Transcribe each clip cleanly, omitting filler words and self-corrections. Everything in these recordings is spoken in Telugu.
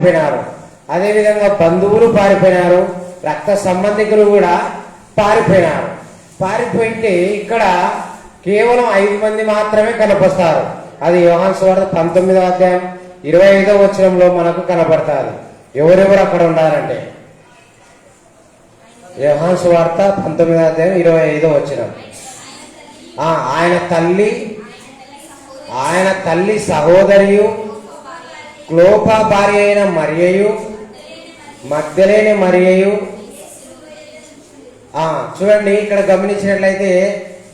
పారిపోయినారు. అదేవిధంగా బంధువులు పారిపోయినారు, రక్త సంబంధికులు కూడా పారిపోయినారు. పారిపోయింటే ఇక్కడ కేవలం 5 మంది మాత్రమే కనపస్తారు. అది యోహాను సువార్త 19వ అధ్యాయం 25వ వచనంలో మనకు కనపడతారు. ఎవరెవరు అక్కడ ఉండాలంటే యోహాను సువార్త 19వ అధ్యాయం 25వ వచనం. ఆయన తల్లి సహోదరియు క్లోపా భార్య అయిన మరియయు మగ్దలేని మరియయు. చూడండి, ఇక్కడ గమనించినట్లయితే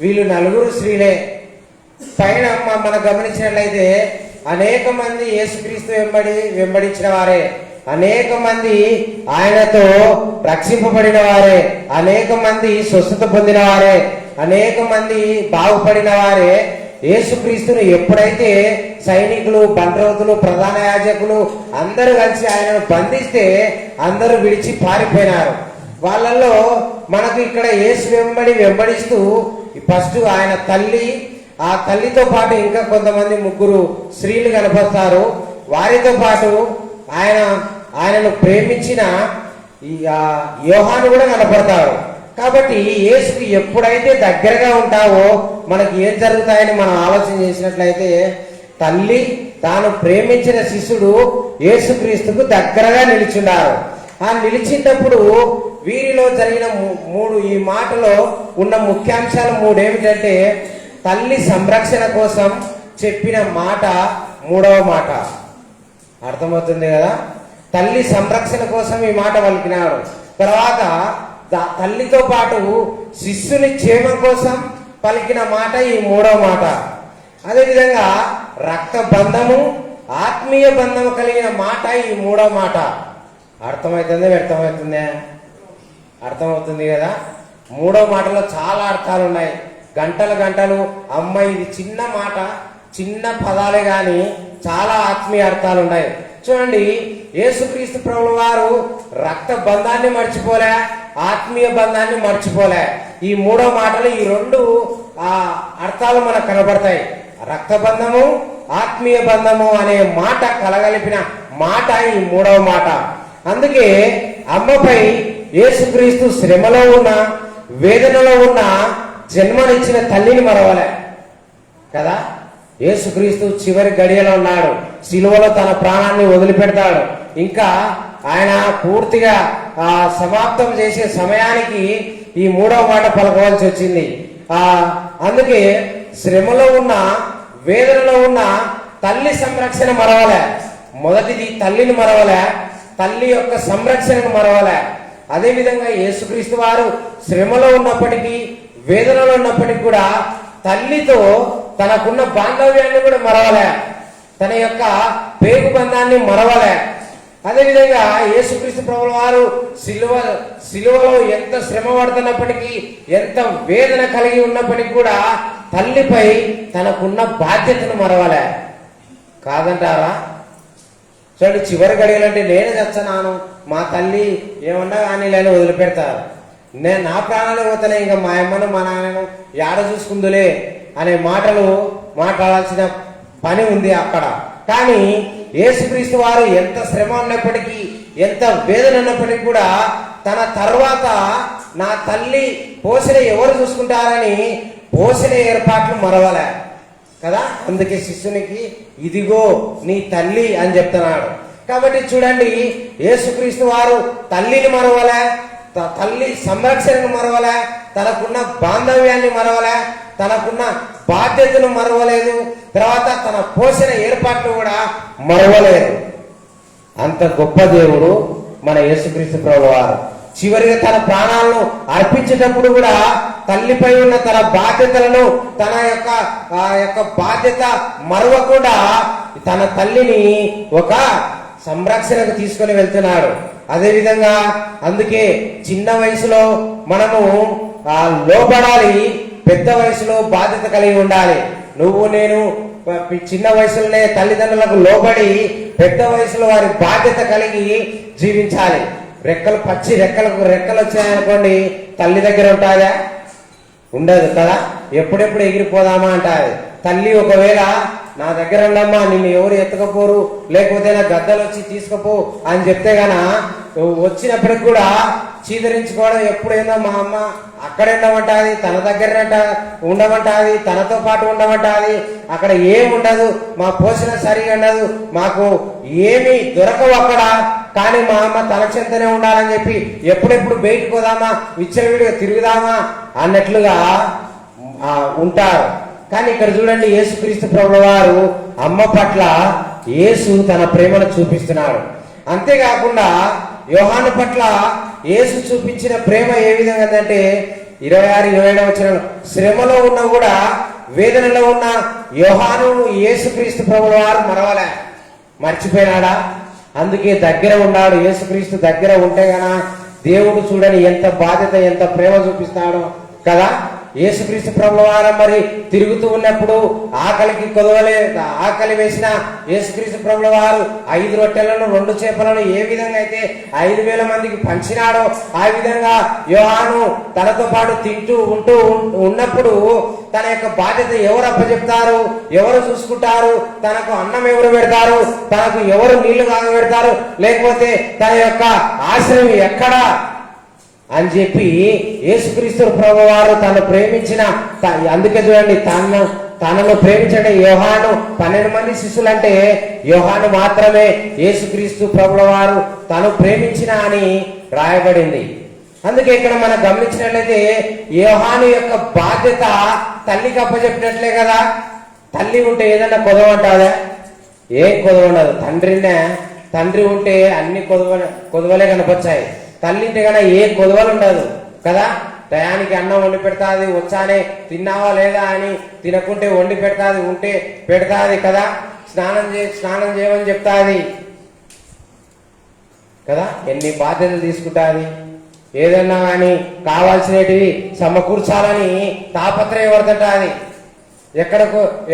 వీళ్ళు 4 స్త్రీలే. పైన మనం గమనించినట్లయితే అనేక మంది యేసుక్రీస్తు వెంబడించిన వారే, అనేక మంది ఆయనతో రక్షింపబడిన వారే, అనేక మంది స్వస్థత పొందిన వారే, అనేక మంది బాగుపడిన వారే. యేసుక్రీస్తును ఎప్పుడైతే సైనికులు, బండ్రౌతులు, ప్రధాన యాజకులు అందరూ కలిసి ఆయనను బంధిస్తే అందరూ విడిచి పారిపోయినారు. వాళ్ళల్లో మనకు ఇక్కడ యేసు వెంబడిస్తూ ఫస్ట్ ఆయన తల్లి, ఆ తల్లితో పాటు ఇంకా కొంతమంది 3 స్త్రీలు కనపడతారు. వారితో పాటు ఆయనను ప్రేమించిన యోహాను కూడా కనపడతారు. కాబట్టి యేసుకి ఎప్పుడైతే దగ్గరగా ఉంటావో మనకి ఏం జరుగుతాయని మనం ఆలోచన చేసినట్లయితే, తల్లి తాను ప్రేమించిన శిష్యుడు యేసుక్రీస్తుకు దగ్గరగా నిలిచున్నారు. ఆ నిలిచినప్పుడు వీరిలో జరిగిన 3 ఈ మాటలో ఉన్న ముఖ్యాంశాలు 3 ఏమిటంటే, తల్లి సంరక్షణ కోసం చెప్పిన మాట 3వ మాట. అర్థమవుతుంది కదా? తల్లి సంరక్షణ కోసం ఈ మాట పలికినాడు. తర్వాత తల్లితో పాటు శిష్యుని క్షేమం కోసం పలికిన మాట ఈ 3వ మాట. అదేవిధంగా రక్త బంధము, ఆత్మీయ బంధము కలిగిన మాట ఈ 3వ మాట. అర్థమవుతుంది? వ్యర్థమవుతుందే? అర్థమవుతుంది కదా? 3వ మాటలో చాలా అర్థాలు ఉన్నాయి. గంటలు అమ్మ, ఇది చిన్న మాట, చిన్న పదాలే గాని చాలా ఆత్మీయ అర్థాలు ఉన్నాయి. చూడండి, యేసుక్రీస్తు ప్రభువు వారు రక్త బంధాన్ని మర్చిపోలే, ఆత్మీయ బంధాన్ని మర్చిపోలే. ఈ 3వ మాటలు, ఈ 2 అర్థాలు మనకు కనబడతాయి. రక్త బంధము, ఆత్మీయ బంధము అనే మాట కలగలిపిన మాట ఈ 3వ మాట. అందుకే అమ్మపై యేసుక్రీస్తు శ్రమలో ఉన్న, వేదనలో ఉన్న జన్మనిచ్చిన తల్లిని మరవలే కదా. యేసుక్రీస్తు చివరి గడియలో ఉన్నాడు, శిలువలో తన ప్రాణాన్ని వదిలిపెడతాడు. ఇంకా ఆయన పూర్తిగా సమాప్తం చేసే సమయానికి ఈ 3వ మాట పలకవలసి వచ్చింది. అందుకే శ్రమలో ఉన్న, వేదనలో ఉన్న తల్లి సంరక్షణ మరవలే. మొదటిది తల్లిని మరవలే, తల్లి యొక్క సంరక్షణను మరవలే. అదేవిధంగా యేసుక్రీస్తు వారు శ్రమలో ఉన్నప్పటికీ, వేదనలో ఉన్నప్పటికీ కూడా తల్లితో తనకున్న బాంధవ్యాన్ని కూడా మరవలే, తన యొక్క పేగు బంధాన్ని మరవలే. అదేవిధంగా యేసుక్రీస్తు ప్రభువు వారు సిలువలో ఎంత శ్రమ పడుతున్నప్పటికీ, ఎంత వేదన కలిగి ఉన్నప్పటికీ కూడా తల్లిపై తనకున్న బాధ్యతను మరవలే. కాదంటారా? చూడండి, చివరి గడియలంటే నేను చచ్చనాను, మా తల్లి ఏమన్నా కానీ లేని వదిలిపెడతారు. నేను నా ప్రాణాలు పోతానే, ఇంకా మా అమ్మను మా నాన్నను ఏడ చూసుకుందులే అనే మాటలు మాట్లాడాల్సిన పని ఉంది అక్కడ. కానీ యేసుక్రీస్తు వారు ఎంత శ్రమ ఉన్నప్పటికీ, ఎంత వేదన ఉన్నప్పటికీ కూడా తన తర్వాత నా తల్లి పోషణ ఎవరు చూసుకుంటారని పోషణ ఏర్పాట్లు మరవలే కదా. అందుకే శిష్యునికి ఇదిగో నీ తల్లి అని చెప్తున్నాడు. కాబట్టి చూడండి, యేసుక్రీస్తు వారు తల్లిని మరవలే, తల్లి సంరక్షణను మరవలే, తనకున్న బాంధవ్యాన్ని మరవలే, తనకున్న బాధ్యతను మరవలేదు, తర్వాత తన పోషణ ఏర్పాట్లు కూడా మరవలేదు. అంత గొప్ప దేవుడు మన యేసుక్రీస్తు ప్రభువు వారు. చివరిగా తన ప్రాణాలను అర్పించేటప్పుడు కూడా తల్లిపై ఉన్న తన బాధ్యతలను, తన యొక్క బాధ్యత మరవకుండా తన తల్లిని ఒక సంరక్షణకు తీసుకొని వెళ్తున్నాడు. అదేవిధంగా అందుకే చిన్న వయసులో మనము లోబడాలి, పెద్ద వయసులో బాధ్యత కలిగి ఉండాలి. నువ్వు నేను చిన్న వయసులోనే తల్లిదండ్రులకు లోబడి పెద్ద వయసులో వారి బాధ్యత కలిగి జీవించాలి. రెక్కలు వచ్చాయనుకోండి, తల్లి దగ్గర ఉంటుందా? ఉండదు కదా. ఎప్పుడెప్పుడు ఎగిరిపోదామా అంటారు. తల్లి ఒకవేళ నా దగ్గర ఉండమ్మా, నిన్ను ఎవరు ఎత్తకపోరు, లేకపోతే నా గద్దలు వచ్చి తీసుకపో అని చెప్తే గాన వచ్చినప్పటికి కూడా చీదరించుకోవడం. ఎప్పుడైందో మా అమ్మ అక్కడ ఉండమంటాది, తన దగ్గర ఉండమంటాది, తనతో పాటు ఉండమంటాది. అక్కడ ఏముండదు, మా పోషణ సరిగా ఉండదు, మాకు ఏమి దొరకవు అక్కడ. కానీ మా అమ్మ తన చెంతనే ఉండాలని చెప్పి ఎప్పుడెప్పుడు బయటకు పోదామా, విచ్చలవిడిగా తిరుగుదామా అన్నట్లుగా ఉంటారు. కానీ ఇక్కడ చూడండి, యేసుక్రీస్తు ప్రభువు వారు అమ్మ పట్ల యేసు తన ప్రేమను చూపిస్తున్నాడు. అంతేకాకుండా యోహాను పట్ల యేసు చూపించిన ప్రేమ ఏ విధంగా అంటే 26, 27 వచనంలో, శ్రమలో ఉన్నా కూడా వేదనలో ఉన్న యోహాను యేసుక్రీస్తు ప్రభువు వారు మర్చిపోయినాడా? అందుకే దగ్గర ఉన్నాడు. యేసుక్రీస్తు దగ్గర ఉంటే గన దేవుడు చూడని ఎంత బాధ్యత, ఎంత ప్రేమ చూపిస్తాడో కదా. యేసుక్రీస్తు ప్రభువారు మరి తిరుగుతూ ఉన్నప్పుడు ఆకలి వేసిన యేసుక్రీస్తు ప్రభువారు 5 రొట్టెలను 2 చేపలను ఏ విధంగా అయితే 5,000 మందికి పంచినాడో ఆ విధంగా యోహాను తనతో పాటు తింటూ ఉన్నప్పుడు తన యొక్క బాధ్యత ఎవరు అప్పచెప్తారు, ఎవరు చూసుకుంటారు, తనకు అన్నం ఎవరు పెడతారు, తనకు ఎవరు నీళ్లు కాగబెడతారు, లేకపోతే తన యొక్క ఆశ్రయం ఎక్కడా అని చెప్పి యేసుక్రీస్తు ప్రభువారు తను ప్రేమించిన, అందుకే చూడండి తనను ప్రేమించండి. యోహాను 12 మంది శిష్యులంటే యోహాను మాత్రమే యేసుక్రీస్తు ప్రభువారు తను ప్రేమించిన అని రాయబడింది. అందుకే ఇక్కడ మనం గమనించినట్లయితే యోహాను యొక్క బాధ్యత తల్లికి అప్పచెప్పినట్లే కదా. తల్లి ఉంటే ఏదన్నా కొదవంటాదా? ఏం కొదవండదు. తండ్రి ఉంటే అన్ని కొదవలే కనపచ్చాయి. తల్లి ఉంటే కన్నా ఏ కొదవలు ఉండదు కదా. టయానికి అన్నం వండి పెడతాది, వచ్చానే తిన్నావా లేదా అని, తినకుంటే వండి పెడతాది, ఉంటే పెడతాది కదా. స్నానం చేయమని చెప్తాది కదా. ఎన్ని బాధ్యతలు తీసుకుంటాది. ఏదన్నా కానీ కావాల్సినవి సమకూర్చాలని తాపత్రయపడుతుంటాది.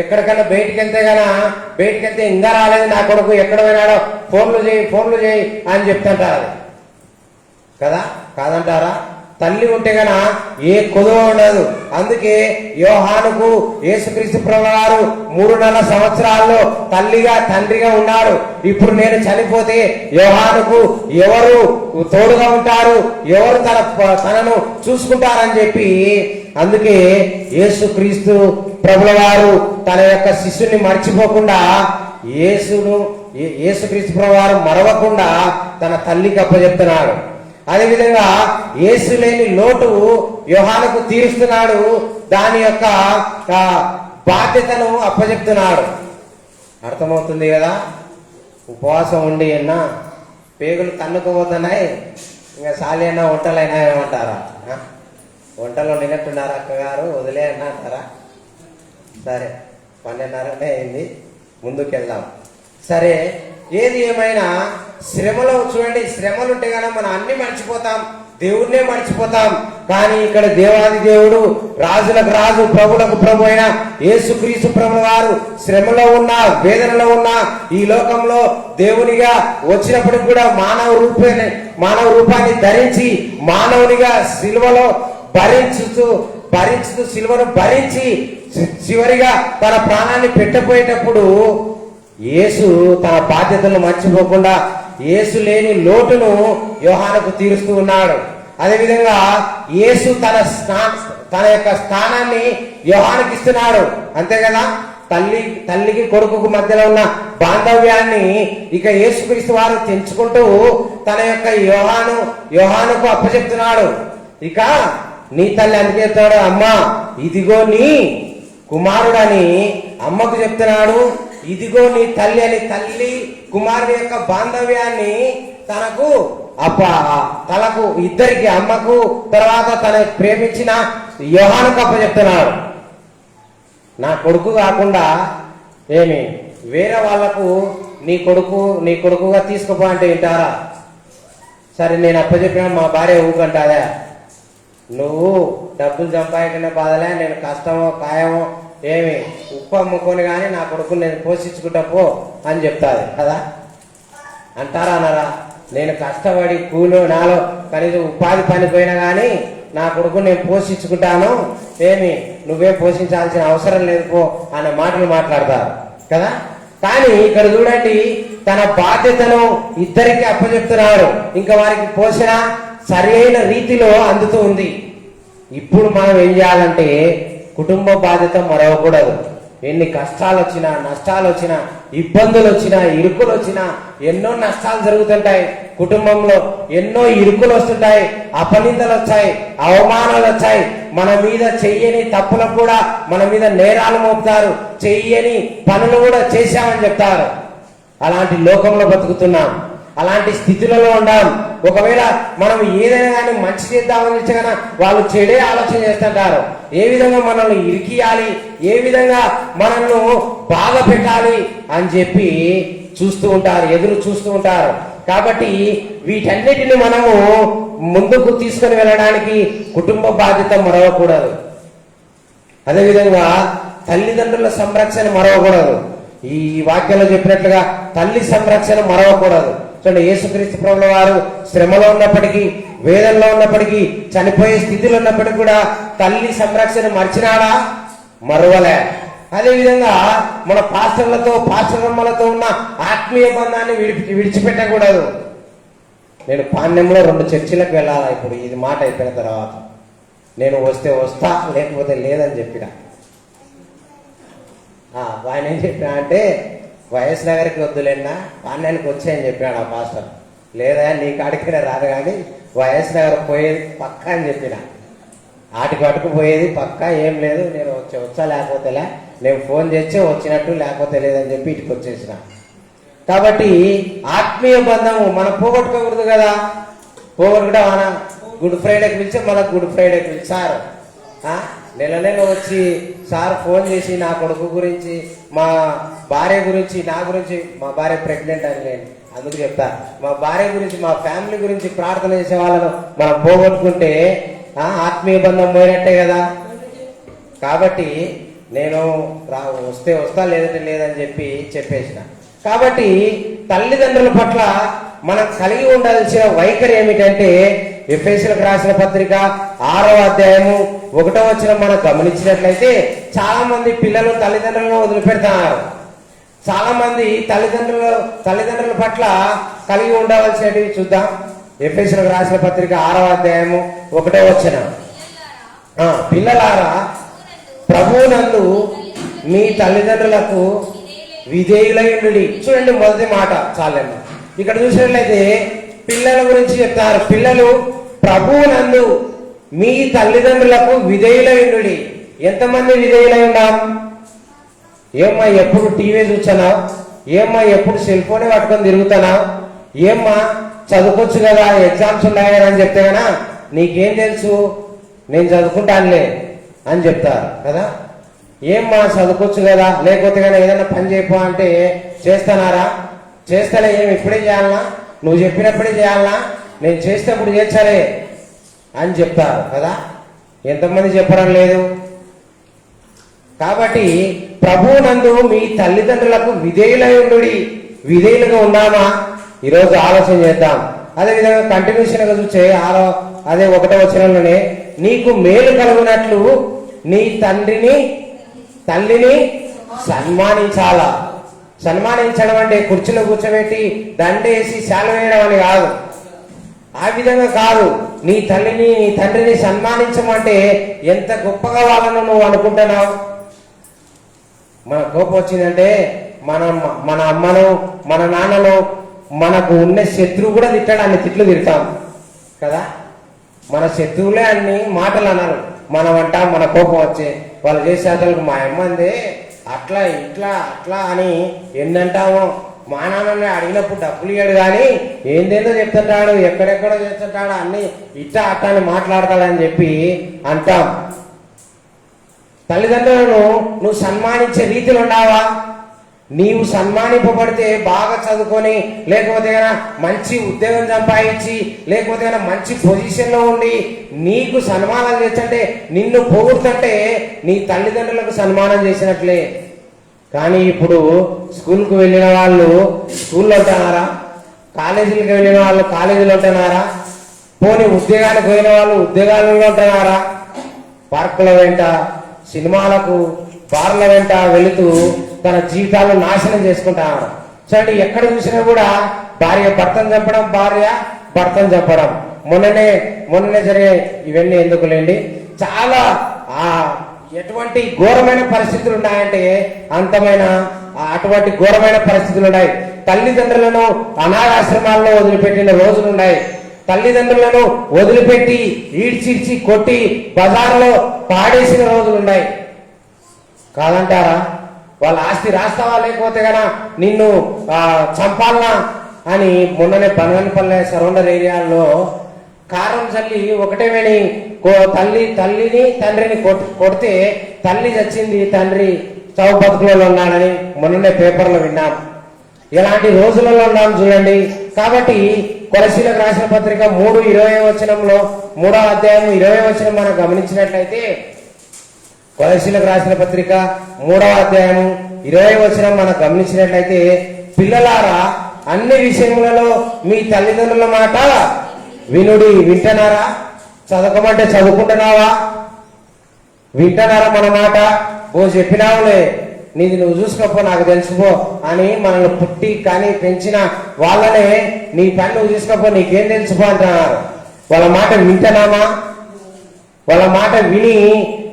ఎక్కడికన్నా బయటికి వెళ్తే ఇంకా రాలేదు నా కొడుకు, ఎక్కడ పోయినాడో ఫోన్లు చేయి అని చెప్తుంటారు కదా. కాదంటారా? తల్లి ఉంటే గన ఏ కొదువ ఉండదు. అందుకే యోహానుకు యేసుక్రీస్తు ప్రభువారు 3.5 సంవత్సరాల్లో తల్లిగా తండ్రిగా ఉన్నాడు. ఇప్పుడు నేను చనిపోతే యోహానుకు ఎవరు తోడుగా ఉంటారు, ఎవరు తనను చూసుకుంటారని చెప్పి, అందుకే యేసుక్రీస్తు ప్రభువారు తన యొక్క శిష్యుని మర్చిపోకుండా, యేసుక్రీస్తు ప్రభువారు మరవకుండా తన తల్లికి అప్పచెప్తున్నాడు. అదేవిధంగా యేసు లేని లోటు యోహానుకు తీరుస్తున్నాడు. దాని యొక్క బాధ్యతను అప్పచెప్తున్నాడు. అర్థమవుతుంది కదా. ఉపవాసం ఉండి అన్నా పేగులు తన్నుకుపోతున్నాయి, ఇంకా సాలి అన్నా వంటలైనా ఏమంటారా? వంటలో నిన్నట్టున్నారా అక్కగారు, వదిలే అన్నా అంటారా? సరే, 12:30 అయింది, ముందుకెళ్దాం. సరే, ఏది ఏమైనా శ్రమలో చూడండి, శ్రమలు ఉంటే కనుక మనం అన్ని మర్చిపోతాం, దేవుడినే మర్చిపోతాం. కానీ ఇక్కడ దేవాది దేవుడు, రాజులకు రాజు, ప్రభులకు ప్రభు అయిన యేసుక్రీస్తు ప్రభువు వారు శ్రమలో ఉన్న, వేదనలో ఉన్న ఈ లోకంలో దేవునిగా వచ్చినప్పటికి కూడా మానవ రూపాన్ని ధరించి మానవునిగా సిలువలో భరించుతూ సిలువను భరించి చివరిగా తన ప్రాణాన్ని పెట్టబోయేటప్పుడు యేసు తన బాధ్యతలను మర్చిపోకుండా యేసు లేని లోటును యోహానుకు తీరుస్తూ ఉన్నాడు. అదేవిధంగా యేసు తన యొక్క స్థానాన్ని యోహానుకి ఇస్తున్నాడు. అంతే కదా. తల్లికి కొడుకుకు మధ్యలో ఉన్న బాంధవ్యాన్ని ఇక యేసుక్రీస్తు వారు తెంచుకుంటూ తన యొక్క యోహానుకు అప్పచెప్తున్నాడు. ఇక నీ తల్లి అందుకే చెప్తాడు, అమ్మా ఇదిగో నీ కుమారుడని అమ్మకు చెప్తున్నాడు. ఇదిగో నీ తల్లి అని తల్లి కుమారుడి యొక్క బాంధవ్యాన్ని తనకు ఇద్దరికి, అమ్మకు తర్వాత తన ప్రేమించిన యోహానుకు అప్పచెప్తున్నాడు. నా కొడుకు కాకుండా వేరే వాళ్లకు నీ కొడుకుగా తీసుకుపో అంటే వింటారా? సరే, నేను అప్పచెప్పిన మా భార్య ఊకంటాదా? నువ్వు డబ్బులు సంపాదించిన బాధలే, నేను కష్టమో ఖాయమో ఉప్పు అమ్ముకొని కానీ నా కొడుకుని నేను పోషించుకుంటా పో అని చెప్తాది కదా. అంటారా అన్నారా? నేను కష్టపడి నాలో కనీసం ఉపాధి పనిపోయినా కానీ నా కొడుకుని నేను పోషించుకుంటాను, నువ్వే పోషించాల్సిన అవసరం లేదు పో అనే మాటలు మాట్లాడతారు కదా. కానీ ఇక్కడ చూడండి, తన బాధ్యతను ఇద్దరికి అప్పచెప్తున్నాడు. ఇంకా వారికి పోషణ సరైన రీతిలో అందుతూ ఉంది. ఇప్పుడు మనం ఏం చేయాలంటే కుటుంబ బాధ్యత మరవకూడదు. ఎన్ని కష్టాలు వచ్చినా, నష్టాలు వచ్చినా, ఇబ్బందులు వచ్చినా, ఇరుకులు వచ్చినా, ఎన్నో నష్టాలు జరుగుతుంటాయి కుటుంబంలో, ఎన్నో ఇరుకులు వస్తుంటాయి, అపనిందలు వచ్చాయి, అవమానాలు వచ్చాయి. మన మీద చెయ్యని తప్పులకు కూడా మన మీద నేరాలు మోపుతారు, చెయ్యని పనులు కూడా చేశామని చెప్తారు. అలాంటి లోకంలో బతుకుతున్నాం, అలాంటి స్థితిలో ఉన్నాం. ఒకవేళ మనం ఏదైనా కానీ మంచి చేద్దామని ఇచ్చగానే వాళ్ళు చెడే ఆలోచన చేస్తుంటారు. ఏ విధంగా మనల్ని ఇరికియాలి, ఏ విధంగా మనల్ని బాగా పెట్టాలి అని చెప్పి చూస్తూ ఉంటారు, ఎదురు చూస్తూ ఉంటారు. కాబట్టి వీటన్నిటిని మనము ముందుకు తీసుకొని వెళ్ళడానికి కుటుంబ బాధ్యత మరవకూడదు. అదేవిధంగా తల్లిదండ్రుల సంరక్షణ మరవకూడదు. ఈ వాక్యంలో చెప్పినట్లుగా తల్లి సంరక్షణ మరవకూడదు. చూడండి, యేసుక్రీస్తు ప్రభుల వారు శ్రమలో ఉన్నప్పటికీ, వేదనలో ఉన్నప్పటికీ, చనిపోయే స్థితిలో ఉన్నప్పటికీ కూడా తల్లి సంరక్షణ మర్చినాడా? మరవలే. అదేవిధంగా మన పాస్టర్లతో ఉన్న ఆత్మీయ బంధాన్ని విడిచిపెట్టకూడదు. నేను పాణ్యంలో 2 చర్చిలకు వెళ్ళాలా ఇప్పుడు ఇది మాట అయిపోయిన తర్వాత. నేను వస్తే వస్తా, లేకపోతే లేదని చెప్పిన. ఆయన ఏం చెప్పినా అంటే, వైఎస్ నగర్కి వద్దులేనా, పాణ్యానికి వచ్చాయని చెప్పాడు ఆ పాస్టర్. లేదా నీ కాడికనే రాదు, కానీ వైఎస్ నగర్ పోయేది పక్కా అని చెప్పిన. ఆటికి అటుకు పోయేది పక్కా, ఏం లేదు, నేను వచ్చా లేకపోతేలే, నేను ఫోన్ చేస్తే వచ్చినట్టు, లేకపోతే లేదని చెప్పి ఇటుకు వచ్చేసిన. కాబట్టి ఆత్మీయ బంధము మనం పోగొట్టుకోకూడదు కదా. పోగొట్టుకుంటే మన గుడ్ ఫ్రైడేకి పిలిచి మళ్ళీ గుడ్ ఫ్రైడేకి పిలిచారు. నెల వచ్చి సార్ ఫోన్ చేసి నా కొడుకు గురించి, మా భార్య గురించి, నా గురించి, మా భార్య ప్రెగ్నెంట్ అని నేను అందుకు చెప్తా, మా భార్య గురించి, మా ఫ్యామిలీ గురించి ప్రార్థన చేసే వాళ్ళను మనం పోగొట్టుకుంటే ఆత్మీయ బంధం పోయినట్టే కదా. కాబట్టి నేను వస్తే వస్తా, లేదంటే లేదని చెప్పేసిన. కాబట్టి తల్లిదండ్రుల పట్ల మనం కలిగి ఉండాల్సిన వైఖరి ఏమిటంటే, ఎఫెసీయులకు రాసిన పత్రిక 6వ అధ్యాయము 1వ వచనం మనం గమనించినట్లయితే, చాలా మంది పిల్లలు తల్లిదండ్రులను వదిలిపెడుతున్నారు. చాలా మంది తల్లిదండ్రుల పట్ల కలిగి ఉండవలసినవి చూద్దాం. ఎఫెసీయులకు రాసిన పత్రిక 6వ అధ్యాయము 1వ వచనం, పిల్లలారా ప్రభువునందు మీ తల్లిదండ్రులకు విధేయులైండుడి. చూడండి, మొదటి మాట చాలండి. ఇక్కడ చూసినట్లయితే పిల్లల గురించి చెప్తారు. పిల్లలు ప్రభువునందు మీ తల్లిదండ్రులకు విధేయులైండుడి. ఎంతమంది విధేయులై ఉన్నాం? ఏమ్మా ఎప్పుడు టీవీ చూస్తున్నావు? ఏమ్మా ఎప్పుడు సెల్ ఫోనే పట్టుకొని తిరుగుతున్నావు? ఏమ్మా చదువుకోవచ్చు కదా, ఎగ్జామ్స్ ఉన్నాయని అని చెప్తే కదా, నీకేం తెలుసు, నేను చదువుకుంటానులే అని చెప్తారు కదా. ఏమ్మా చదువుకోవచ్చు కదా, లేకపోతే కానీ ఏదైనా పని చేయపో అంటే చేస్తున్నారా? చేస్తానే, ఏమి ఇప్పుడే చేయాలనా, నువ్వు చెప్పినప్పుడే చేయాలనా, నేను చేసేటప్పుడు చేర్చాలే అని చెప్తారు కదా. ఎంతమంది చెప్పడం లేదు. కాబట్టి ప్రభువునందు మీ తల్లిదండ్రులకు విధేయులై ఉండుడి. విధేయులుగా ఉన్నామా? ఈరోజు ఆలోచన చేద్దాం. అదేవిధంగా కంటిన్యూషన్గా చూసే 1వ వచనంలోనే, నీకు మేలు కలుగునట్లు నీ తల్లిని సన్మానించాలా. సన్మానించడం అంటే కుర్చీలో కూర్చోబెట్టి దండేసి శాలు వేయడం అని కాదు. ఆ విధంగా కాదు. నీ తల్లిని, నీ తండ్రిని సన్మానించమంటే ఎంత గొప్పగా వాళ్ళను నువ్వు అనుకుంటున్నావు. మన కోపం వచ్చిందంటే మన అమ్మను, మన నాన్నను, మనకు ఉన్న శత్రువు కూడా తిట్టాడు, అన్ని తిట్లు తిడతాం కదా. మన శత్రువులే అన్ని మాటలు అన్నారు. మనం అంటాం, మన కోపం వచ్చే వాళ్ళు చేసే అసలు మా అమ్మందే అట్లా ఇట్లా అట్లా అని ఎన్నంటామో. మా నాన్నని అడిగినప్పుడు డబ్బులు ఇయ్యాడు, కానీ ఏందేందో చెప్తుంటాడు, ఎక్కడెక్కడో చేస్తుంటాడు, అన్ని ఇట్లా అట్లా అని మాట్లాడతాడని చెప్పి అంటాం. తల్లిదండ్రులను నువ్వు సన్మానించే రీతిలో ఉన్నావా? నీవు సన్మానింపబడితే బాగా చదువుకొని, లేకపోతే కన్నా మంచి ఉద్యోగం సంపాదించి, లేకపోతే కన్నా మంచి పొజిషన్లో ఉండి నీకు సన్మానం చేస్తుంటే, నిన్ను పొగుడుతుంటే నీ తల్లిదండ్రులకు సన్మానం చేసినట్లే. కానీ ఇప్పుడు స్కూల్కి వెళ్ళిన వాళ్ళు స్కూల్లో ఉంటున్నారా? కాలేజీలకు వెళ్ళిన వాళ్ళు కాలేజీలో ఉంటున్నారా? పోనీ ఉద్యోగానికి పోయిన వాళ్ళు ఉద్యోగాలలో ఉంటున్నారా? పార్కుల వెంట, సినిమాలకు, బార్ల వెంట వెళుతూ తన జీవితాలను నాశనం చేసుకుంటారు. చూడండి, ఎక్కడ చూసినా కూడా భార్య భర్తను చంపడం, భార్య భర్తను చంపడం. మొన్ననే జరిగే ఇవన్నీ ఎందుకులేండి. చాలా ఎటువంటి ఘోరమైన పరిస్థితులు ఉన్నాయంటే అటువంటి ఘోరమైన పరిస్థితులు ఉన్నాయి. తల్లిదండ్రులను అనాథాశ్రమాల్లో వదిలిపెట్టిన రోజులున్నాయి. తల్లిదండ్రులను వదిలిపెట్టి ఈడ్చిడ్చి కొట్టి బజార్లో పాడేసిన రోజులున్నాయి. కాదంటారా? వాళ్ళ ఆస్తి రాస్తావా, లేకపోతే గనా నిన్ను చంపాలనా అని మొన్ననే బనగనపల్లె సరౌండర్ ఏరియాల్లో కారం చల్లి ఒకటే వేణి తల్లిని తండ్రిని కొడితే తల్లి చచ్చింది, తండ్రి చౌ బతుకులలో ఉన్నాడని మొన్ననే పేపర్లో విన్నాం. ఇలాంటి రోజులలో ఉన్నాం చూడండి. కాబట్టి కొలసీలకు రాసిన పత్రిక 3:20 3వ అధ్యాయం 20 మనం గమనించినట్లయితే, కొలసీలకు రాసిన పత్రిక 3వ అధ్యాయం 20 మనం గమనించినట్లయితే, పిల్లలారా అన్ని విషయములలో మీ తల్లిదండ్రుల మాట వినుడి. వింటున్నారా? చదవకమంటే చదువుకుంటున్నావా? వింటున్నారా మన మాట? చెప్పినావులే, నీది నువ్వు చూసుకోపో, నాకు తెలుసుకో అని మనల్ని పుట్టి కానీ పెంచిన వాళ్ళనే నీ పని నువ్వు చూసుకోపో, నీకేం తెలుసుకో అంటున్నారు. వాళ్ళ మాట వింటున్నామా? వాళ్ళ మాట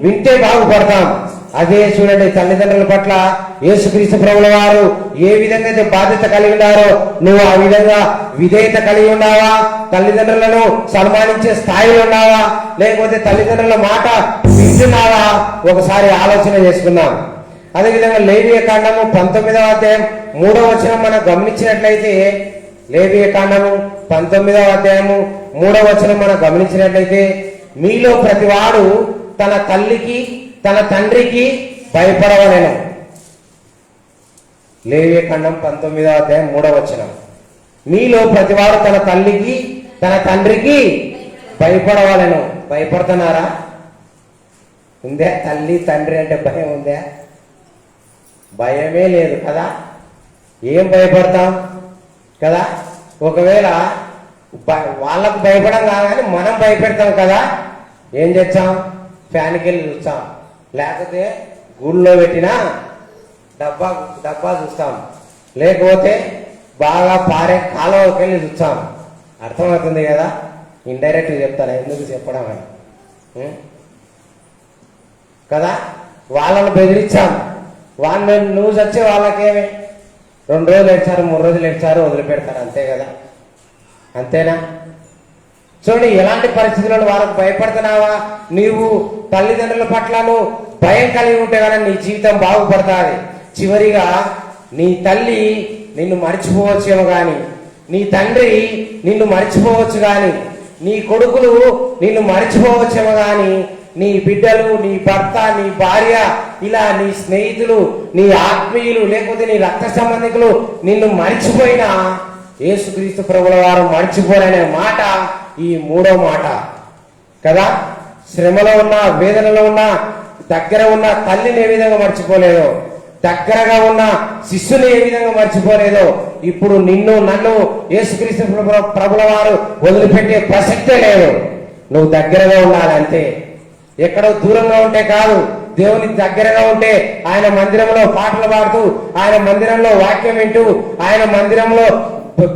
వింటే బాగుపడతాం. అదే చూడండి, తల్లిదండ్రుల పట్ల యేసుక్రీస్తు ప్రభుల వారు ఏ విధంగా అయితే బాధ్యత కలిగి ఉన్నారో నువ్వు ఆ విధంగా విధేయత కలిగి ఉన్నావా? తల్లిదండ్రులను సన్మానించే స్థాయిలో ఉన్నావా, లేకపోతే తల్లిదండ్రుల మాట వింటున్నావా? ఒకసారి ఆలోచన చేసుకుందాం. అదేవిధంగా లేవియ కాండము 19వ అధ్యాయం 3వ వచనం మనం గమనించినట్లయితే, లేవియ కాండము 19వ అధ్యాయము 3వ వచనం మనం గమనించినట్లయితే, మీలో ప్రతివాడు తన తల్లికి తన తండ్రికి భయపడవలెను. లేవియ కాండం 19వ అధ్యాయం 3వ వచనం. మీలో ప్రతివాడు తన తల్లికి తన తండ్రికి భయపడవలెను. భయపడుతున్నారా? ఉందే? తల్లి తండ్రి అంటే భయం ఉందే? భయమే లేదు కదా. ఏం భయపడతాం కదా. ఒకవేళ వాళ్ళకు భయపడం కాదు కానీ మనం భయపెడతాం కదా. ఏం చేస్తాం? ఫ్యాన్కి వెళ్ళి చూస్తాం, లేకపోతే గుళ్ళో పెట్టిన డబ్బా చూస్తాం, లేకపోతే బాగా పారే కాలువకి వెళ్ళి చూస్తాం. అర్థమవుతుంది కదా. ఇండైరెక్ట్ చెప్తాను, ఎందుకు చెప్పడం అని కదా. వాళ్ళను బెదిరించాం. వాళ్ళని నువ్వు చచ్చే వాళ్ళకేమి 2 రోజులు ఏడ్చారు, 3 రోజులు ఏడ్చారు, వదిలిపెడతారు, అంతే కదా. అంతేనా? చూడండి, ఎలాంటి పరిస్థితులను వాళ్ళకు భయపడుతున్నావా? నీవు తల్లిదండ్రుల పట్ల నువ్వు భయం కలిగి ఉంటే కదా నీ జీవితం బాగుపడుతుంది. చివరిగా నీ తల్లి నిన్ను మర్చిపోవచ్చేమో కానీ, నీ తండ్రి నిన్ను మర్చిపోవచ్చు కానీ, నీ కొడుకులు నిన్ను మర్చిపోవచ్చేమో కానీ, నీ బిడ్డలు, నీ భర్త, నీ భార్య, ఇలా నీ స్నేహితులు, నీ ఆత్మీయులు, లేకపోతే నీ రక్త సంబంధికులు నిన్ను మర్చిపోయినా యేసుక్రీస్తు ప్రభుల వారు మర్చిపోరనే మాట ఈ 3వ మాట కదా. శ్రమలో ఉన్న, వేదనలో ఉన్న, దగ్గర ఉన్న తల్లిని ఏ విధంగా మర్చిపోలేదో, దగ్గరగా ఉన్న శిష్యుని ఏ విధంగా మర్చిపోలేదో, ఇప్పుడు నిన్ను నన్ను యేసుక్రీస్తు ప్రభుల వారు వదిలిపెట్టే ప్రసక్తే లేదు. నువ్వు దగ్గరగా ఉండాలి అంతే. ఎక్కడో దూరంగా ఉంటే కాదు, దేవునికి దగ్గరగా ఉంటే ఆయన మందిరంలో పాటలు పాడుతూ, ఆయన మందిరంలో వాక్యం వింటూ, ఆయన మందిరంలో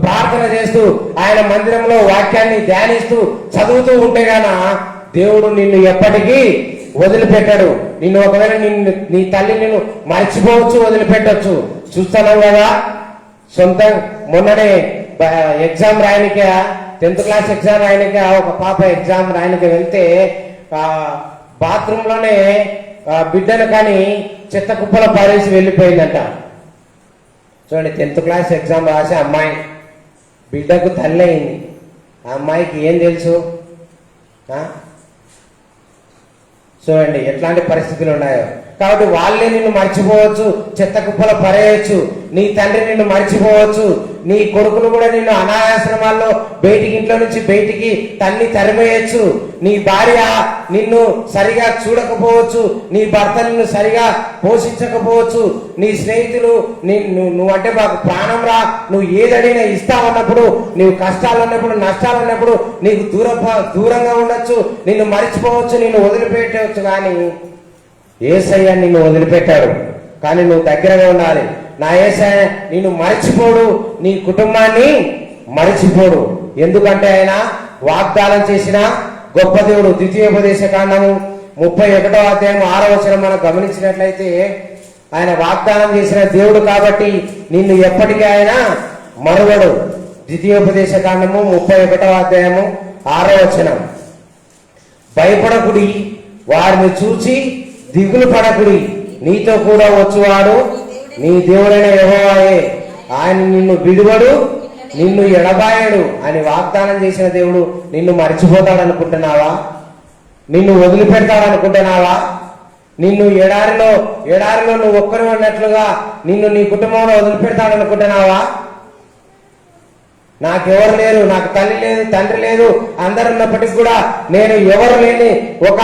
ప్రార్థన చేస్తూ, ఆయన మందిరంలో వాక్యాన్ని ధ్యానిస్తూ చదువుతూ ఉంటే గాన దేవుడు నిన్ను ఎప్పటికీ వదిలిపెట్టాడు. నిన్ను ఒకవేళ నీ తల్లి నిన్ను మర్చిపోవచ్చు, వదిలిపెట్టవచ్చు. చూస్తున్నాం కదా. మొన్ననే ఎగ్జామ్ రాయనికే 10th క్లాస్ ఎగ్జామ్ రాయనికే ఒక పాప ఎగ్జామ్ రాయనికే వెళ్తే బాత్రూమ్ లోనే బిడ్డను కానీ చెత్త కుప్పలో పారేసి వెళ్ళిపోయిందంట. చూడండి, 10th క్లాస్ ఎగ్జామ్ రాసే అమ్మాయి బిడ్డకు తల్లి అయింది. ఆ అమ్మాయికి ఏం తెలుసు? చూడండి ఎట్లాంటి పరిస్థితులు ఉన్నాయో. కాబట్టి వాళ్ళే నిన్ను మర్చిపోవచ్చు, చెత్త కుప్పలో పరేయచ్చు. నీ తండ్రి నిన్ను మర్చిపోవచ్చు. నీ కొడుకులు కూడా నిన్ను అనాథాశ్రమాల్లో ఇంట్లో నుంచి బయటికి తరిమేయచ్చు. నీ భార్య నిన్ను సరిగా చూడకపోవచ్చు, నీ భర్త నిన్ను సరిగా పోషించకపోవచ్చు. నీ స్నేహితులు నువ్వంటే మాకు ప్రాణం రా, నువ్వు ఏదడినా ఇస్తావన్నప్పుడు, నీవు కష్టాలు ఉన్నప్పుడు, నష్టాలు ఉన్నప్పుడు నీకు దూరంగా ఉండొచ్చు, నిన్ను మర్చిపోవచ్చు, నిన్ను వదిలిపెట్టవచ్చు. కానీ యేసయ్య నిన్ను వదిలిపెట్టాడు. కానీ నువ్వు దగ్గరగా ఉండాలి. నా యేసయ్య నిన్ను మరిచిపోడు, నీ కుటుంబాన్ని మరిచిపోడు. ఎందుకంటే ఆయన వాగ్దానం చేసిన గొప్ప దేవుడు. ద్వితీయోపదేశ కాండము 31వ అధ్యాయం 6వ వచనం మనం గమనించినట్లయితే ఆయన వాగ్దానం చేసిన దేవుడు కాబట్టి నిన్ను ఎప్పటికీ ఆయన మరువడు. ద్వితీయోపదేశ కాండము 31వ అధ్యాయము 6వ వచనం, భయపడకుడి, వారిని చూచి దిగులు పడకుడి, నీతో కూడా వచ్చువాడు నీ దేవుడైన యెహోవాయే, ఆయన నిన్ను విడువడు, నిన్ను ఎడబాయడు అని వాగ్దానం చేసిన దేవుడు నిన్ను మర్చిపోతాడనుకుంటున్నావా? నిన్ను వదిలిపెడతాడనుకుంటున్నావా? నిన్ను ఎడారిలో నువ్వు ఒక్కరు ఉన్నట్లుగా నిన్ను నీ కుటుంబంలో వదిలిపెడతాడనుకుంటున్నావా? నాకెవరు లేరు, నాకు తల్లి లేదు, తండ్రి లేదు, అందరు ఉన్నప్పటికీ కూడా నేను ఎవరు లేని ఒక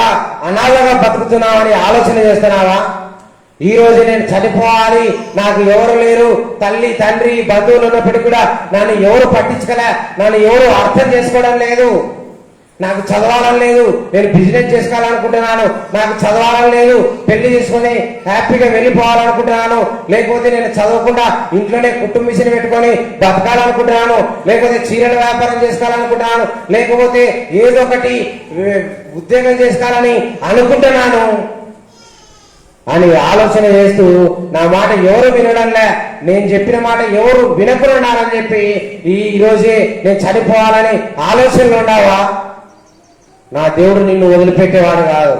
అనాథగా బతుకుతున్నావని ఆలోచన చేస్తున్నావా? ఈ రోజు నేను చనిపోవాలి, నాకు ఎవరు లేరు, తల్లి తండ్రి బంధువులు ఉన్నప్పటికీ కూడా నన్ను ఎవరు పట్టించుకోలే, నన్ను ఎవరు అర్థం చేసుకోవడం లేదు, నాకు చదవాలని లేదు, నేను బిజినెస్ చేసుకోవాలనుకుంటున్నాను, నాకు చదవాలని లేదు, పెళ్లి చేసుకుని హ్యాపీగా వెళ్ళిపోవాలనుకుంటున్నాను, లేకపోతే నేను చదవకుండా ఇంట్లోనే కుటుంబ మిషన్ పెట్టుకొని బతకాలనుకుంటున్నాను, లేకపోతే చీరల వ్యాపారం చేసుకోవాలనుకుంటున్నాను, లేకపోతే ఏదో ఒకటి ఉద్యోగం చేసుకోవాలని అనుకుంటున్నాను అని ఆలోచన చేస్తూ నా మాట ఎవరు వినడంలే, నేను చెప్పిన మాట ఎవరు వినకున్నారని చెప్పి ఈ రోజే నేను చనిపోవాలని ఆలోచనలు ఉన్నావా? నా దేవుడు నిన్ను వదిలిపెట్టేవాడు కాదు,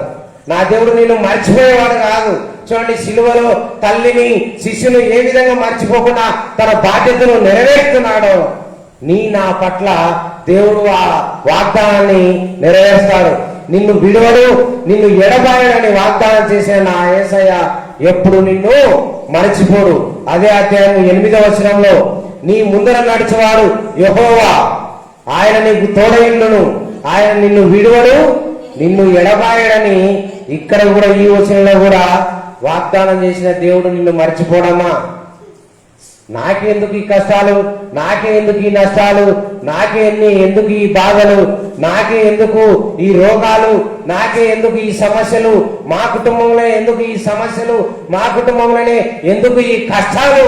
నా దేవుడు నిన్ను మర్చిపోయేవాడు కాదు. చూడండి, సిలువలో తల్లిని శిష్యులు ఏ విధంగా మర్చిపోకుండా తన బాధ్యతను నెరవేరుస్తున్నాడో నా పట్ల దేవుడు ఆ వాగ్దానాన్ని నెరవేరుస్తాడు. నిన్ను విడువడు, నిన్ను ఎడబాయడని వాగ్దానం చేసిన నా యేసయ్య ఎప్పుడు నిన్ను మరచిపోడు. అదే అధ్యాయం 8వ వచనంలో, నీ ముందర నడిచేవాడు యెహోవా, ఆయన నీకు తోడయుండును, ఆయన నిన్ను విడువడు, నిన్ను ఎడబాయడని ఇక్కడ కూడా ఈ వచనంలో కూడా వాగ్దానం చేసిన దేవుడు నిన్ను మర్చిపోడమ్మా. నాకెందుకు ఈ కష్టాలు, నాకే ఎందుకు ఈ నష్టాలు, నాకే ఎందుకు ఈ బాధలు, నాకే ఎందుకు ఈ రోగాలు, నాకే ఎందుకు ఈ సమస్యలు, మా కుటుంబంలో ఎందుకు ఈ సమస్యలు, మా కుటుంబంలోనే ఎందుకు ఈ కష్టాలు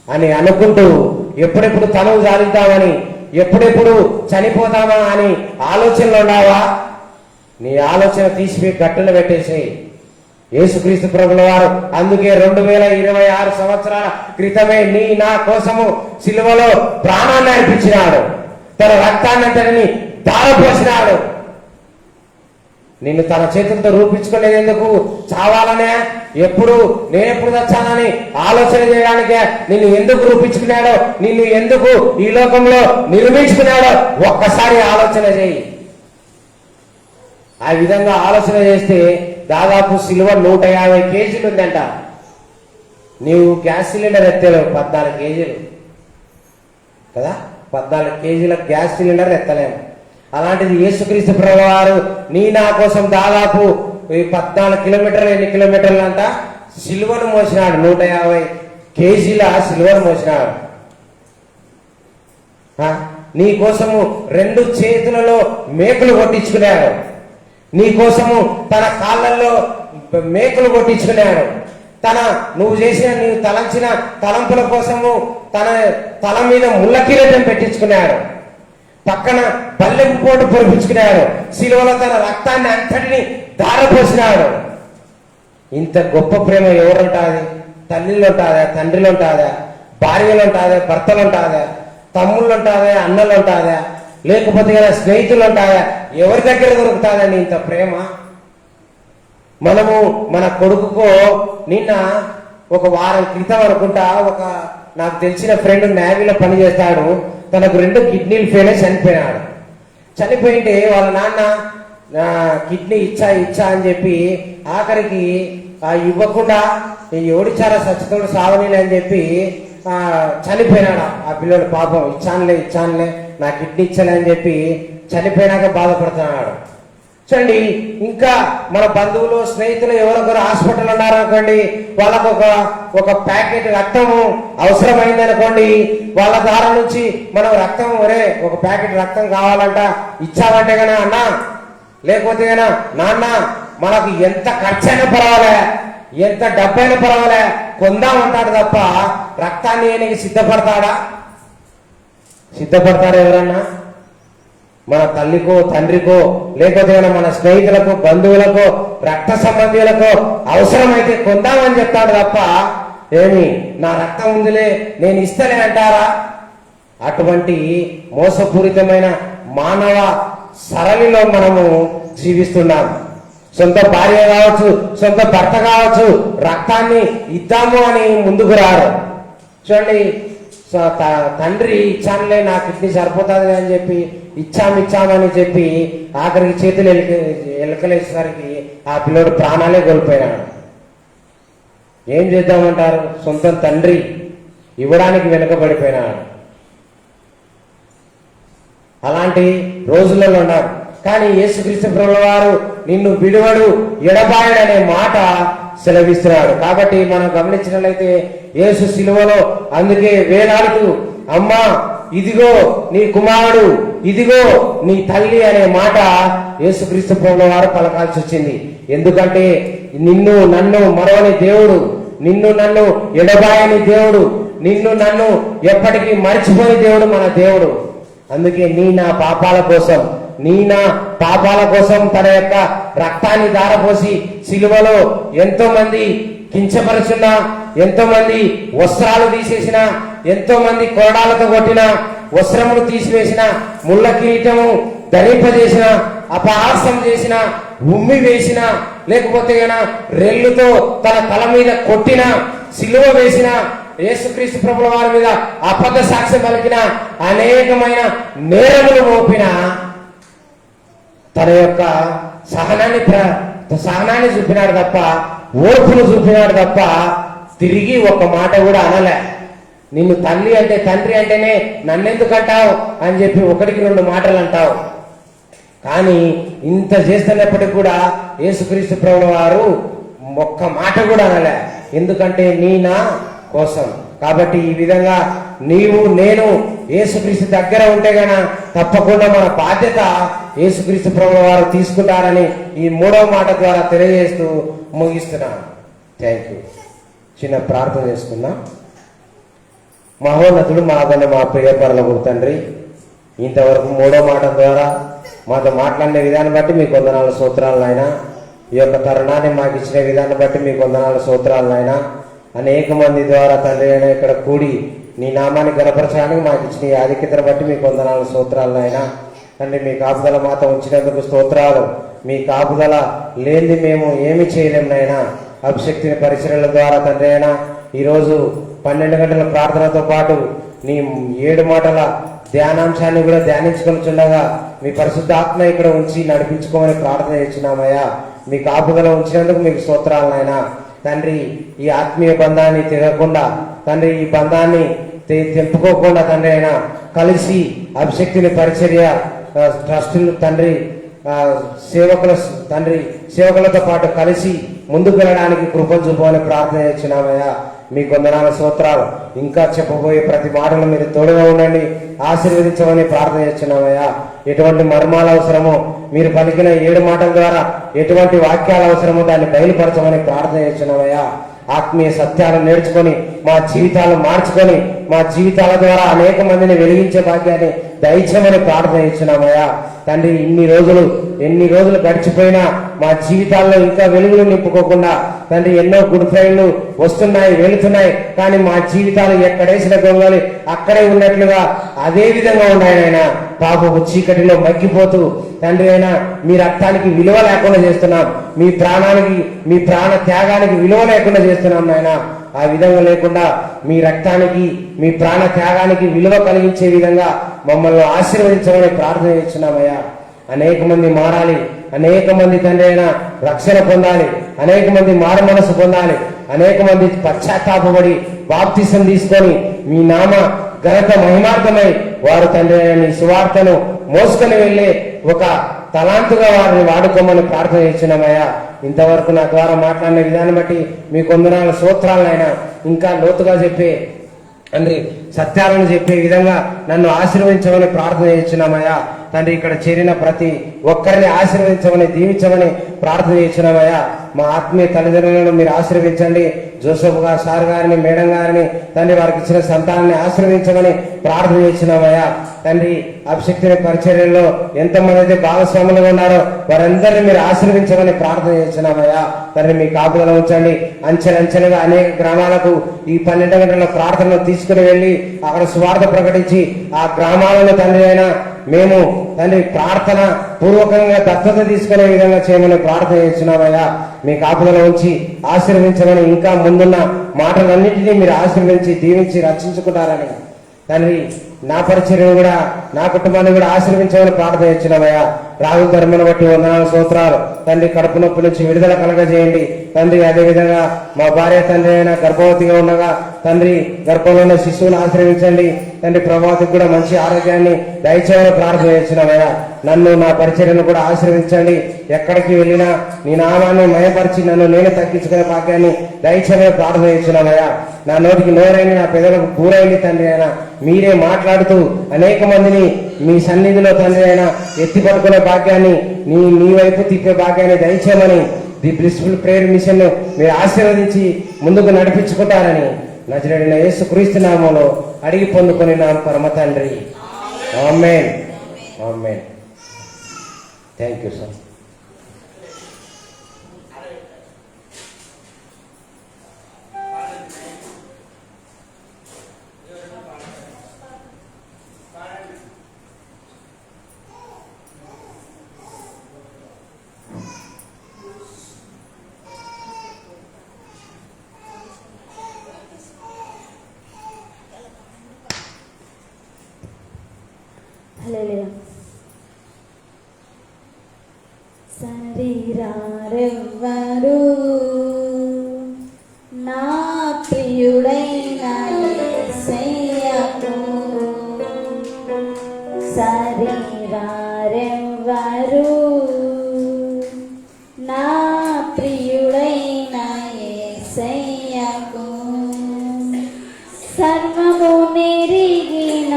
అని అనుకుంటూ ఎప్పుడెప్పుడు తనువు జాలిద్దామని, ఎప్పుడెప్పుడు చనిపోతామా అని ఆలోచనలు ఉన్నావా? నీ ఆలోచన తీసిపోయి గట్టున పెట్టేసేయి. యేసుక్రీస్తు ప్రభుల వారు అందుకే 2026 సంవత్సరాల క్రితమే నా కోసము సిలువలో ప్రాణాన్ని అర్పించినాడు, తన రక్తాన్నంతటిని ధారపోసినాడు. నిన్ను తన చేతులతో రూపించుకునేది ఎందుకు? చావాలనే, నేనెప్పుడు చచ్చానని ఆలోచన చేయడానికే నిన్ను ఎందుకు రూపించుకున్నాడో, నిన్ను ఎందుకు ఈ లోకంలో నిర్మించుకున్నాడో ఒక్కసారి ఆలోచన చేయి. ఆ విధంగా ఆలోచన చేస్తే దాదాపు సిల్వ 150 కేజీలు ఉందంట. నీవు గ్యాస్ సిలిండర్ ఎత్తలేవు, 14 కేజీలు కదా, 14 కేజీల గ్యాస్ సిలిండర్ ఎత్తలేము. అలాంటిది యేసుక్రీస్తు ప్రభువారు నా కోసం దాదాపు 14 కిలోమీటర్లు, ఎన్ని కిలోమీటర్లు అంట సిలువను మోసినాడు. 150 కేజీల సిలువను మోసినాడు. నీ కోసము 2 చేతులలో మేకులు కొట్టించుకున్నాడు, నీ కోసము తన కాళ్ళల్లో మేకులు కొట్టించుకున్నాడు, నువ్వు తలంచిన తలంపుల కోసము తన తల మీద ముళ్ళ కిరీటం పెట్టించుకున్నాడు, పక్కన బల్లెపు పోటు పొరిపించుకున్నాడు, సిలువలో తన రక్తాన్ని అంతటిని ధారపోసినాడు. ఇంత గొప్ప ప్రేమ ఎవరుంటాది? తల్లిలో ఉంటుందా, తండ్రిలో ఉంటుందా, భార్యలు ఉంటుందా, భర్తలు ఉంటుందా, తమ్ముళ్ళు ఉంటుందా, అన్నలు ఉంటుందా, లేకపోతే కదా స్నేహితులు ఉంటాయా? ఎవరి దగ్గర దొరుకుతాదండి ఇంత ప్రేమ? మనము మన కొడుకుకో నిన్న ఒక వారం క్రితం అనుకుంటా, నాకు తెలిసిన ఫ్రెండ్ నేవీలో పనిచేస్తాడు, తనకు 2 కిడ్నీలు ఫెయిల్ అయి చనిపోయినాడు. చనిపోయింటే వాళ్ళ నాన్న కిడ్నీ ఇచ్చా అని చెప్పి ఆఖరికి ఇవ్వకుండా ఎవడిచ్చారా సచ్చితోడు సావనీలే అని చెప్పి చనిపోయినాడు ఆ పిల్లడు. పాపం ఇచ్చానులే నా కిడ్నీ ఇచ్చలే అని చెప్పి చనిపోయినాక బాధపడుతున్నాడు. చూడండి, ఇంకా మన బంధువులు స్నేహితులు ఎవరొకరు హాస్పిటల్ ఉన్నారనుకోండి, వాళ్ళకు ఒక ప్యాకెట్ రక్తము అవసరమైంది అనుకోండి, వాళ్ళ ద్వారా నుంచి మనం రక్తం ఒక ప్యాకెట్ రక్తం కావాలంట ఇచ్చామంటే గనా అన్నా, లేకపోతే గనా నాన్న మనకు ఎంత ఖర్చు అయినా పర్వాలే ఎంత డబ్బైనా పర్వాలే కొందామంటాడు తప్ప రక్తాన్ని ఈయనకి సిద్ధపడతాడా? సిద్ధపడతారా ఎవరన్నా? మన తల్లికో తండ్రికో లేకపోతే మన స్నేహితులకు బంధువులకు రక్త సంబంధీయులకు అవసరమైతే కొందామని చెప్తాడు తప్ప ఏమి నా రక్తం ఉందిలే నేను ఇస్తలే అంటారా? అటువంటి మోసపూరితమైన మానవ సరళిలో మనము జీవిస్తున్నాం. సొంత భార్య కావచ్చు, సొంత భర్త కావచ్చు, రక్తాన్ని ఇద్దాము అని ముందుకు రారు. చూడండి, తండ్రి ఇచ్చానులే నా కిడ్నీ సరిపోతుంది అని చెప్పి ఇచ్చామని చెప్పి ఆఖరికి చేతులు ఎలకలేసరికి ఆ పిల్లోడు ప్రాణాలే కోల్పోయినాడు. ఏం చేద్దామంటారు? సొంత తండ్రి ఇవ్వడానికి వెనుకబడిపోయినాడు. అలాంటి రోజులలో ఉన్నారు. కానీ యేసుక్రీస్తు ప్రభువు వారు నిన్ను విడువడు ఎడబాయడు అనే మాట సెలవిస్తున్నాడు. కాబట్టి మనం గమనించినట్లయితే యేసు శిలువలో అందుకే వేలాడుతూ అమ్మా ఇదిగో నీ కుమారుడు, ఇదిగో నీ తల్లి అనే మాట యేసుక్రీస్తు ప్రభువు వారు పలకాల్సి వచ్చింది. ఎందుకంటే నిన్ను నన్ను మరవని దేవుడు, నిన్ను నన్ను ఎడబాయని దేవుడు, నిన్ను నన్ను ఎప్పటికీ మర్చిపోని దేవుడు మన దేవుడు. అందుకే నీ నా పాపాల కోసం తన యొక్క రక్తాన్ని ధారపోసి సిలువలో ఎంతో మంది కించపరుచున్నా, ఎంతో మంది వస్త్రాలు తీసేసిన, ఎంతో మంది కొరడాలతో కొట్టిన, వస్త్రములు తీసివేసిన, ముళ్ళ కిరీటము ధరింపజేసిన, అపహాసం చేసిన, ఉమ్మి వేసిన, లేకపోతే రెల్లుతో తన తల మీద కొట్టిన, సిలువ వేసిన, యేసుక్రీస్తు ప్రభుల వారి మీద అబద్ధ సాక్ష్యం పలికిన, అనేకమైన నేరములు మోపిన తన యొక్క సహనాన్ని చూపినాడు తప్ప, ఓర్పును చూపినాడు తప్ప తిరిగి ఒక మాట కూడా అనలే. నిన్ను తల్లి అంటే తండ్రి అంటేనే నన్నెందుకు అంటావు అని చెప్పి ఒకటికి రెండు మాటలు అంటావు. కానీ ఇంత చేస్తున్నప్పటికీ కూడా యేసుక్రీస్తు ప్రభుల వారు ఒక్క మాట కూడా అనలే. ఎందుకంటే నీ నా కోసం. కాబట్టి ఈ విధంగా నీవు నేను యేసుక్రీస్తు దగ్గర ఉంటే గన తప్పకుండా మన బాధ్యత యేసుక్రీస్తు ప్రభువు వారు తీసుకుంటారని ఈ మూడవ మాట ద్వారా తెలియజేస్తూ ముగిస్తున్నాను. Thank you. చిన్న ప్రార్థన చేసుకుందాం. మహోన్నతుడు మా ప్రియ పరలోకపు తండ్రి, ఇంతవరకు మూడో మాట ద్వారా మాతో మాట్లాడిన విధానం బట్టి మీకు వందనాల స్తోత్రాలు నాయనా. ఈ యొక్క తరుణాన్ని మాకు ఇచ్చిన విధానం బట్టి మీకు వందనాల స్తోత్రాలు నాయనా. అనేక మంది ద్వారా తండ్రి అయినా ఇక్కడ కూడి నీ నామాన్ని గణపరచడానికి మాకు ఇచ్చిన ఈ ఆధిక్యతను బట్టి మీకు వందనాల స్తోత్రాలు నాయనా. తండ్రి మీ కాపుదల మాతో ఉంచినందుకు స్తోత్రాలు. మీ కాపుదల లేనిది మేము ఏమి చేయలేం నాయనా. అభిషక్తిని పరిచర్యల ద్వారా తండ్రి అయినా ఈరోజు 12 గంటల ప్రార్థనతో పాటు నీ 7 మాటల ధ్యానాంశాన్ని కూడా ధ్యానించుకొని చుండగా మీ పరిశుద్ధ ఆత్మ ఇక్కడ ఉంచి నడిపించుకోమని ప్రార్థన చేస్తున్నామయ్యా. మీ కాపుదల ఉంచినందుకు మీకు స్తోత్రాలు నాయనా. తండ్రి ఈ ఆత్మీయ బంధాన్ని తిరగకుండా, తండ్రి ఈ బంధాన్ని తెంపుకోకుండా తండ్రి అయినా కలిసి అభిషక్తిని పరిచర్య ట్రస్టులు తండ్రి సేవకులతో పాటు కలిసి ముందుకు వెళ్ళడానికి కృపను చూపమని ప్రార్థన చేస్తున్నామయ్యా. మీకు వందనాల స్తోత్రాలు. ఇంకా చెప్పబోయే ప్రతి మాటలు మీరు తోడుగా ఉండండి, ఆశీర్వదించమని ప్రార్థన చేస్తున్నామయ్యా. ఎటువంటి మర్మాలు అవసరమో మీరు పలికిన 7 మాటల ద్వారా ఎటువంటి వాక్యాలు అవసరమో దాన్ని బయలుపరచమని ప్రార్థన చేస్తున్నామయ్యా. ఆత్మీయ సత్యాలను నేర్చుకొని మా జీవితాలు మార్చుకొని మా జీవితాల ద్వారా అనేక మందిని వెలిగించే భాగ్యాన్ని దయచేయమని ప్రార్థన చేస్తున్నామయ్యా. తండ్రి ఎన్ని రోజులు గడిచిపోయినా మా జీవితాల్లో ఇంకా వెలుగులు నింపుకోకుండా తండ్రి ఎన్నో గుడ్ ఫ్రైడ్లు వస్తున్నాయి వెళుతున్నాయి, కానీ మా జీవితాలు ఎక్కడేసిన గొంగలి అక్కడే ఉన్నట్లుగా అదే విధంగా ఉన్నాయనైనా. పాపపు చీకటిలో మగ్గిపోతూ తండ్రి అయినా మీ రక్తానికి విలువ లేకుండా చేస్తున్నాం, మీ ప్రాణ త్యాగానికి విలువ లేకుండా చేస్తున్నాం నాయన. ఆ విధంగా లేకుండా మీ రక్తానికి మీ ప్రాణ త్యాగానికి విలువ కలిగించే విధంగా మమ్మల్ని ఆశీర్వదించమని ప్రార్థన చేస్తున్నామయ్యా. అనేక మంది మారాలి, అనేక మంది తండ్రి అయినా రక్షణ పొందాలి, అనేక మంది మారు మనసు పొందాలి, అనేక మంది పశ్చాత్తాపడి బాప్తిసం తీసుకొని మీ నామ ఘనత మహిమార్థమై వారు తండ్రి అయిన నీ సువార్తను మోసుకొని వెళ్ళే ఒక తలాంతుగా వారిని వాడుకోమని ప్రార్థన చేస్తున్నామయ్యా. ఇంతవరకు నా ద్వారా మాట్లాడిన విధానం బట్టి మీ వందనాల స్తోత్రాలైనా ఇంకా లోతుగా చెప్పే తండ్రి సత్యాలను చెప్పే విధంగా నన్ను ఆశీర్వదించమని ప్రార్థన చేస్తున్నామయ్యా. తండ్రి ఇక్కడ చేరిన ప్రతి ఒక్కరిని ఆశీర్వదించమని దీవించమని ప్రార్థన చేస్తున్నామయ్యా. మా ఆత్మీయ తల్లిదండ్రులను మీరు ఆశీర్వదించండి. జోసెఫ్ గారు, సార్ గారిని, మేడం గారిని తండ్రి వారికి ఇచ్చిన సంతానాన్ని ఆశీర్వదించమని ప్రార్థన చేస్తున్నామయ్యా. తండ్రి అభిషక్తిని పరిచర్యల్లో ఎంతమంది అయితే భాగస్వాములుగా ఉన్నారో వారందరినీ మీరు ఆశీర్వించమని ప్రార్థన చేస్తున్నామయ్యా. తండ్రి మీ కాపుదల ఉంచండి. అంచెలంచెలుగా అనేక గ్రామాలకు ఈ 12 గంటల ప్రార్థనలు తీసుకుని వెళ్ళి అక్కడ సువార్త ప్రకటించి ఆ గ్రామాలను తండ్రి అయినా మేము తండ్రి ప్రార్థన పూర్వకంగా దత్తత తీసుకునే విధంగా చేయమని ప్రార్థన చేస్తున్నామయ్యా. మీ కాపుదల ఉంచి ఆశీర్వించమని, ఇంకా ముందున్న మాటలన్నింటినీ మీరు ఆశీర్వించి దీవించి రక్షించుకుంటారని తండ్రి నా పరిచర్యను కూడా, నా కుటుంబాన్ని కూడా ఆశీర్వించమని ప్రార్థన చేస్తున్నామయ్యా. రాహుల్ ధర్మను బట్టి వందనాలు, స్తోత్రాలు. తండ్రి కడుపు నొప్పి నుంచి విడుదల కలగజేయండి తండ్రి. అదేవిధంగా మా భార్య తండ్రి అయినా గర్భవతిగా ఉండగా తండ్రి గర్భంలో ఉన్న శిశువుని ఆశీర్వించండి తండ్రి. ప్రభావికి కూడా మంచి ఆరోగ్యాన్ని దయచేయమని ప్రార్థన చేస్తున్నామయ్యా. నన్ను, నా పరిచర్యను కూడా ఆశీర్వించండి. ఎక్కడికి వెళ్ళినా నీ నామాన్ని మయపరిచి నన్ను నేను తగ్గించుకునే భాగ్యాన్ని దయచేయమని ప్రార్థన చేస్తున్నామయ్యా. నా నోటికి నోరైంది, నా పెదలకు పూరైంది తండ్రి అయినా. మీరే మాట్లాడుతూ అనేక మందిని మీ సన్నిధిలో తండ్రి అయినా ఎత్తి పట్టుకునే భాగ్యాన్ని, నీ వైపు తిప్పే భాగ్యాన్ని దయచేయమని ది బ్లిస్ఫుల్ ప్రేయర్ మిషన్ మీరు ఆశీర్వదించి ముందుకు నడిపించుకుంటారని నజరేయుడైన యేసుక్రీస్తు నామములో అడిగి పొందుకొని నా పరమ తండ్రి. ఆమేన్, ఆమేన్. Thank you sir. సరిరారెవ్వరు నా ప్రియుడైన యేసయ్యకు, సరిరారెవ్వరు నా ప్రియుడైన యేసయ్యకు. సర్వము నెరిగిన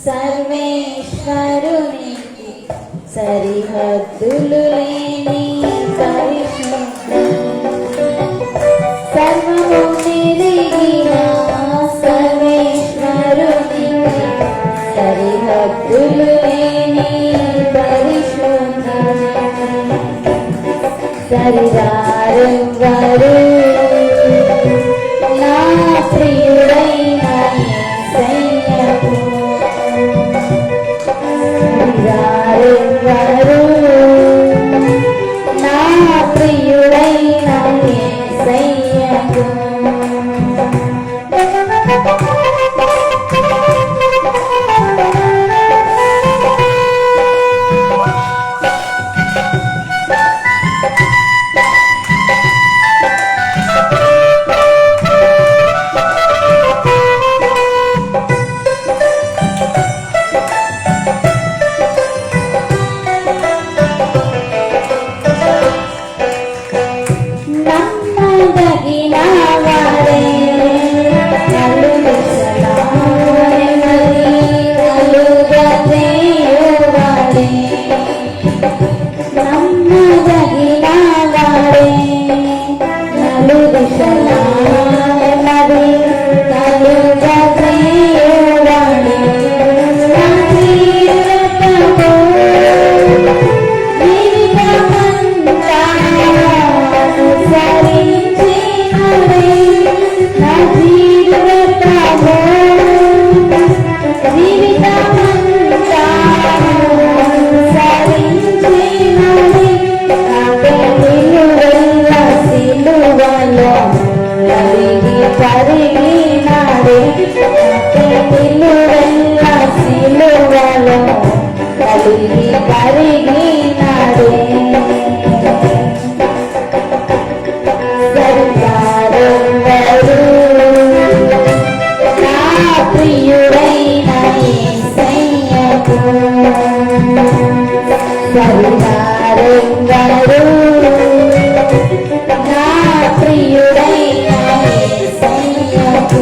సర్వేశ్వరునికి సరిహద్దులు లేని పరిశుద్ధం. సర్వము నెరిగిన సర్వేశ్వరునికి సరిహద్దులు లేని పరిశుద్ధం. సరిరారెవ్వరు నా ప్రియుడైన యేసయ్యకు, సరిరారెవ్వరు నా ప్రియుడైన యేసయ్యకు. నమ్మదగిన వారే నలుగ చేయువారే, నమ్మదగిన వారే నలుదిశలా మరి నలుగ చేయువారే. నా జీవితము జీవితమంతా అనుసరించినవే, నా జీవితము జీవితమంతా అనుసరించినవే. నాకే నిలువెల్ల సిలువలో నలిగి కరిగినాడే, నాకే నిలువెల్ల సిలువలో నలిగి కరిగినాడే. సరిరారెవ్వరు నా ప్రియుడైన యేసయ్యకు, సరిరారెవ్వరు నా ప్రియుడైన యేసయ్యకు.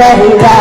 హరివా